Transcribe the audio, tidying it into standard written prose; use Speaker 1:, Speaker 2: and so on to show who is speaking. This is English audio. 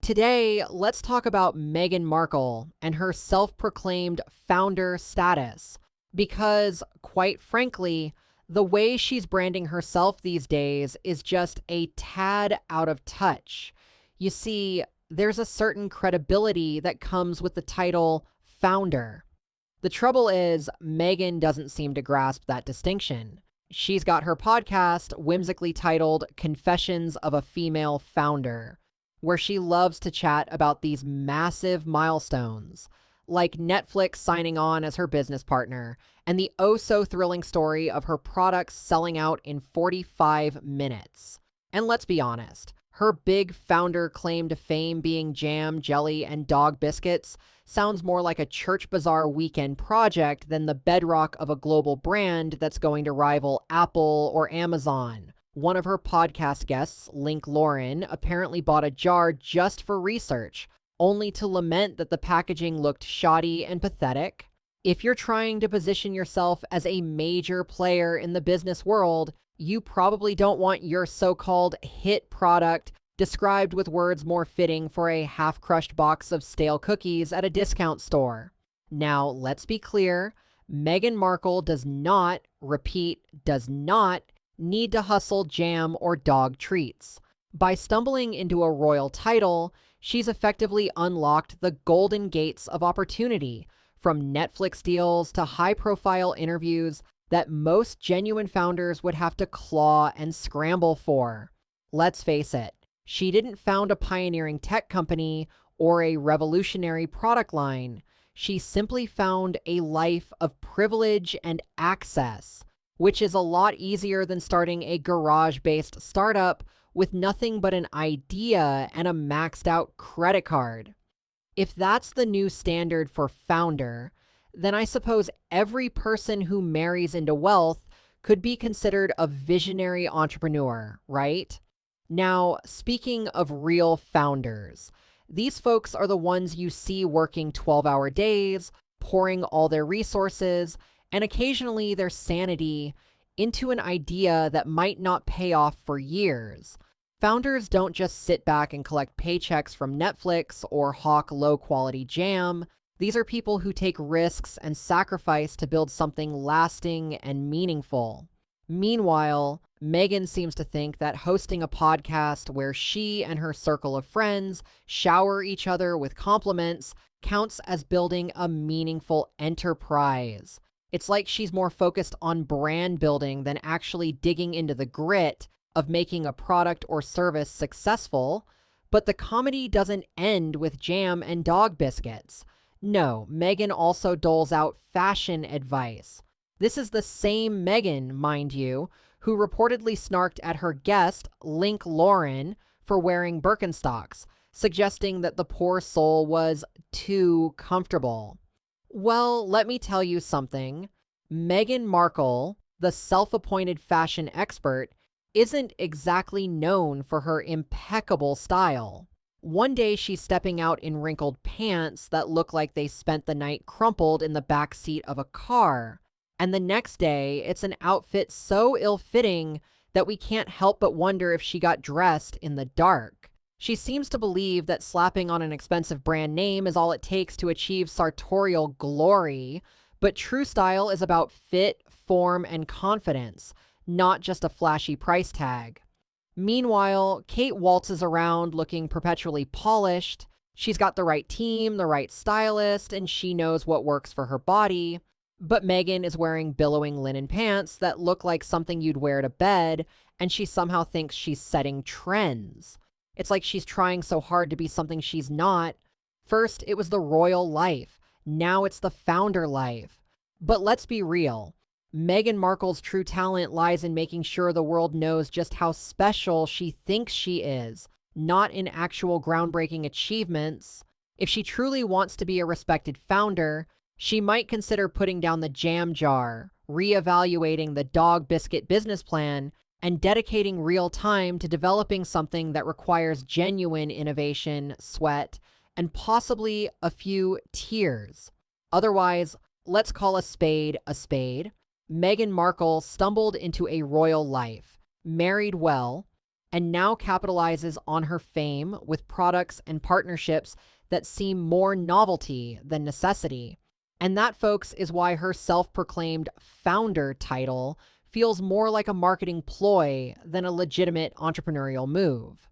Speaker 1: Today, let's talk about Meghan Markle and her self-proclaimed founder status. Because, quite frankly, the way she's branding herself these days is just a tad out of touch. You see, there's a certain credibility that comes with the title founder. The trouble is, Meghan doesn't seem to grasp that distinction. She's got her podcast whimsically titled Confessions of a Female Founder, where she loves to chat about these massive milestones, like Netflix signing on as her business partner, and the oh-so-thrilling story of her products selling out in 45 minutes. And let's be honest, her big founder claim to fame being jam, jelly, and dog biscuits sounds more like a church bazaar weekend project than the bedrock of a global brand that's going to rival Apple or Amazon. One of her podcast guests, Link Lauren, apparently bought a jar just for research, only to lament that the packaging looked shoddy and pathetic. If you're trying to position yourself as a major player in the business world, you probably don't want your so-called hit product described with words more fitting for a half-crushed box of stale cookies at a discount store. Now, let's be clear, Meghan Markle does not, repeat, does not, need to hustle jam or dog treats. By stumbling into a royal title, she's effectively unlocked the golden gates of opportunity, from Netflix deals to high-profile interviews that most genuine founders would have to claw and scramble for. Let's face it, she didn't found a pioneering tech company or a revolutionary product line. She simply found a life of privilege and access, which is a lot easier than starting a garage-based startup with nothing but an idea and a maxed-out credit card. If that's the new standard for founder, then I suppose every person who marries into wealth could be considered a visionary entrepreneur, right? Now, speaking of real founders, these folks are the ones you see working 12-hour days, pouring all their resources, and occasionally their sanity into an idea that might not pay off for years. Founders don't just sit back and collect paychecks from Netflix or hawk low-quality jam. These are people who take risks and sacrifice to build something lasting and meaningful. Meanwhile, Meghan seems to think that hosting a podcast where she and her circle of friends shower each other with compliments counts as building a meaningful enterprise. It's like she's more focused on brand building than actually digging into the grit of making a product or service successful. But the comedy doesn't end with jam and dog biscuits. No, Meghan also doles out fashion advice. This is the same Meghan, mind you, who reportedly snarked at her guest, Link Lauren, for wearing Birkenstocks, suggesting that the poor soul was too comfortable. Well, let me tell you something. Meghan Markle, the self-appointed fashion expert, isn't exactly known for her impeccable style. One day she's stepping out in wrinkled pants that look like they spent the night crumpled in the back seat of a car. And the next day, it's an outfit so ill-fitting that we can't help but wonder if she got dressed in the dark. She seems to believe that slapping on an expensive brand name is all it takes to achieve sartorial glory, but true style is about fit, form, and confidence, not just a flashy price tag. Meanwhile, Kate waltzes around looking perpetually polished. She's got the right team, the right stylist, and she knows what works for her body. But Meghan is wearing billowing linen pants that look like something you'd wear to bed, and she somehow thinks she's setting trends. It's like she's trying so hard to be something she's not. First, it was the royal life. Now it's the founder life. But let's be real. Meghan Markle's true talent lies in making sure the world knows just how special she thinks she is, not in actual groundbreaking achievements. If she truly wants to be a respected founder, she might consider putting down the jam jar, reevaluating the dog biscuit business plan, and dedicating real time to developing something that requires genuine innovation, sweat, and possibly a few tears. Otherwise, let's call a spade a spade. Meghan Markle stumbled into a royal life, married well, and now capitalizes on her fame with products and partnerships that seem more novelty than necessity. And that, folks, is why her self proclaimed founder title feels more like a marketing ploy than a legitimate entrepreneurial move.